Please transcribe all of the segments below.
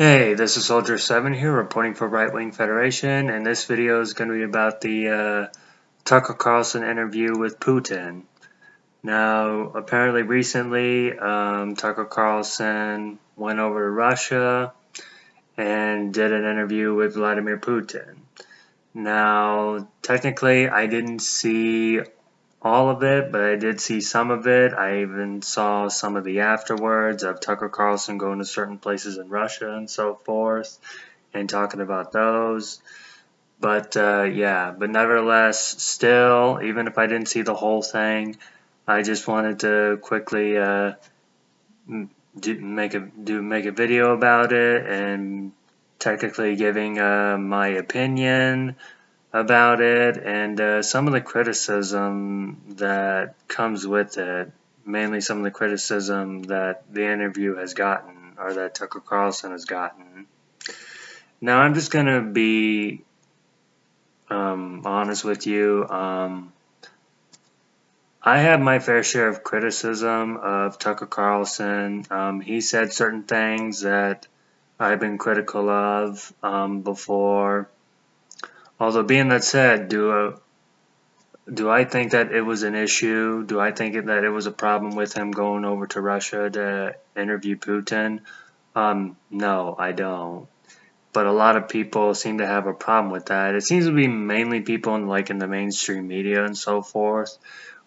Hey, this is Soldier 7 here, reporting for Right Wing Federation, and this video is going to be about the Tucker Carlson interview with Putin. Now, apparently recently, Tucker Carlson went over to Russia and did an interview with Vladimir Putin. Now, technically, I didn't see all of it, but I did see some of it. I even saw some of the afterwards of Tucker Carlson going to certain places in Russia and so forth and talking about those. But yeah, but nevertheless, still, even if I didn't see the whole thing, I just wanted to quickly make a video about it and technically giving my opinion about it and some of the criticism that comes with it, mainly some of the criticism that the interview has gotten or that Tucker Carlson has gotten. Now I'm just gonna be honest with you. I have my fair share of criticism of Tucker Carlson. He said certain things that I've been critical of before. Although, being that said, do I think that it was an issue? Do I think that it was a problem with him going over to Russia to interview Putin? No, I don't. But a lot of people seem to have a problem with that. It seems to be mainly people in the mainstream media and so forth,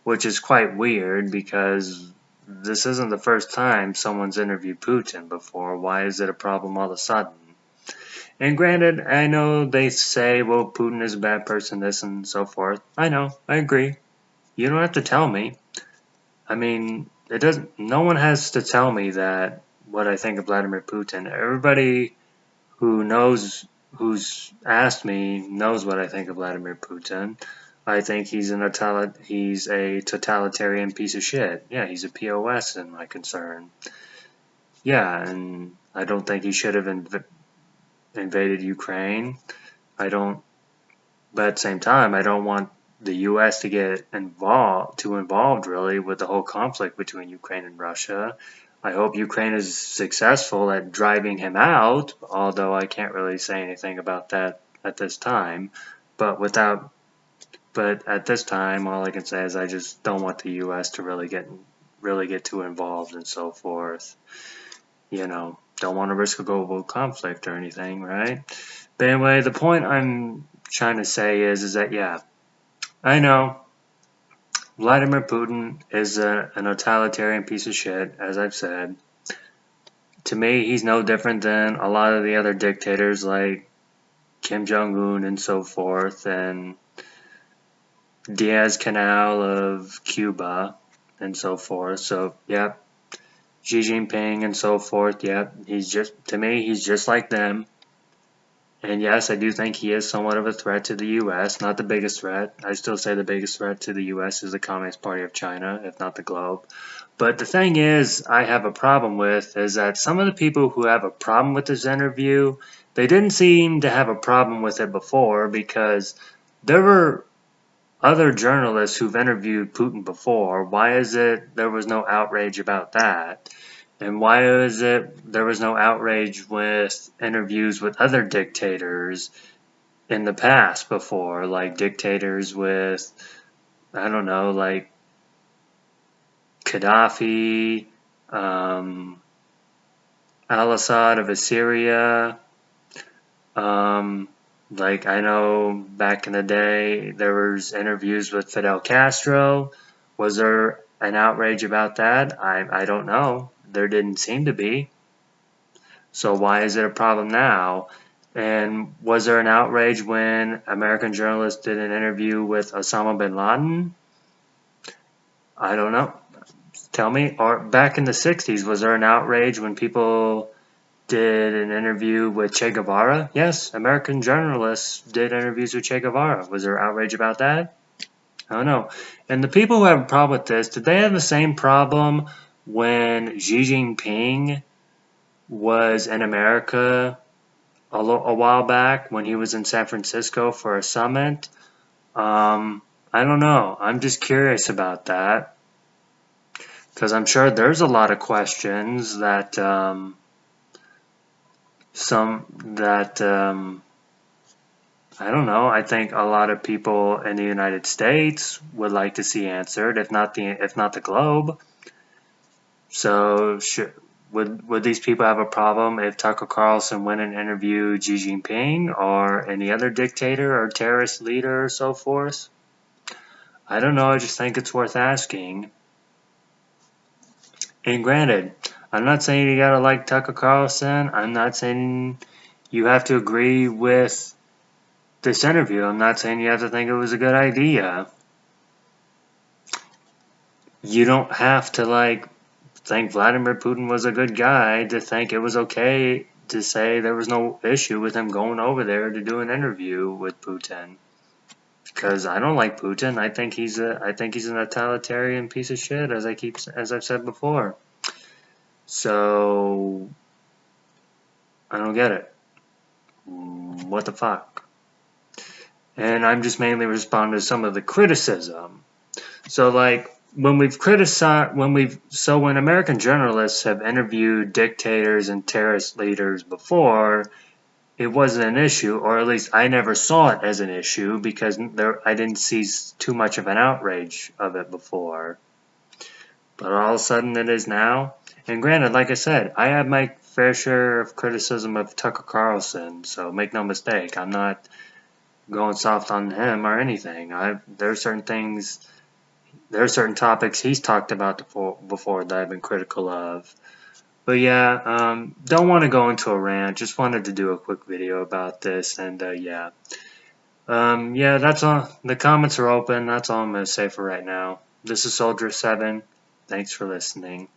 which is quite weird because this isn't the first time someone's interviewed Putin before. Why is it a problem all of a sudden? And granted, I know they say, well, Putin is a bad person, this and so forth. I know, I agree. You don't have to tell me. I mean, it doesn't. No one has to tell me that what I think of Vladimir Putin. Everybody who's asked me knows what I think of Vladimir Putin. I think he's a totalitarian piece of shit. Yeah, he's a POS in my concern. Yeah, and I don't think he should have invaded Ukraine. I don't, but at the same time, I don't want the U.S. to get involved really with the whole conflict between Ukraine and Russia. I hope Ukraine is successful at driving him out, although I can't really say anything about that at this time. But at this time, all I can say is I just don't want the U.S. to really get too involved and so forth. Don't want to risk a global conflict or anything, right? But anyway, the point I'm trying to say is that yeah, I know Vladimir Putin is an totalitarian piece of shit, as I've said. To me, he's no different than a lot of the other dictators like Kim Jong-un and so forth, and Diaz-Canel of Cuba and so forth. So, yep, Xi Jinping and so forth, yep, to me, he's just like them. And yes, I do think he is somewhat of a threat to the U.S., not the biggest threat. I still say the biggest threat to the U.S. is the Communist Party of China, if not the globe. But the thing is, I have a problem with is that some of the people who have a problem with this interview, they didn't seem to have a problem with it before because there were other journalists who've interviewed Putin before. Why is it there was no outrage about that? And why is it there was no outrage with interviews with other dictators in the past before, like dictators with, I don't know, like Gaddafi, al-Assad of Assyria. Like I know back in the day there was interviews with Fidel Castro. Was there an outrage about that? I don't know. There didn't seem to be. So why is it a problem now? And was there an outrage when American journalists did an interview with Osama bin Laden? I don't know. Tell me. Or back in the 60s, was there an outrage when people did an interview with Che Guevara? Yes, American journalists did interviews with Che Guevara. Was there outrage about that? I don't know. And the people who have a problem with this, did they have the same problem when Xi Jinping was in America a while back when he was in San Francisco for a summit? I don't know. I'm just curious about that because I'm sure there's a lot of questions that some that I don't know. I think a lot of people in the United States would like to see answered, if not the globe. So would these people have a problem if Tucker Carlson went and interviewed Xi Jinping or any other dictator or terrorist leader or so forth? I don't know. I just think it's worth asking. And granted, I'm not saying you gotta like Tucker Carlson. I'm not saying you have to agree with this interview. I'm not saying you have to think it was a good idea. You don't have to think Vladimir Putin was a good guy to think it was okay to say there was no issue with him going over there to do an interview with Putin. Because I don't like Putin. I think he's an totalitarian piece of shit, as I've said before. So I don't get it. What the fuck? And I'm just mainly responding to some of the criticism. So when American journalists have interviewed dictators and terrorist leaders before, it wasn't an issue, or at least I never saw it as an issue because I didn't see too much of an outrage of it before. But all of a sudden it is now. And granted, like I said, I have my fair share of criticism of Tucker Carlson, so make no mistake, I'm not going soft on him or anything. There are certain topics he's talked about before that I've been critical of. But yeah, don't want to go into a rant. Just wanted to do a quick video about this, and yeah. Yeah, that's all. The comments are open. That's all I'm going to say for right now. This is Soldier 7. Thanks for listening.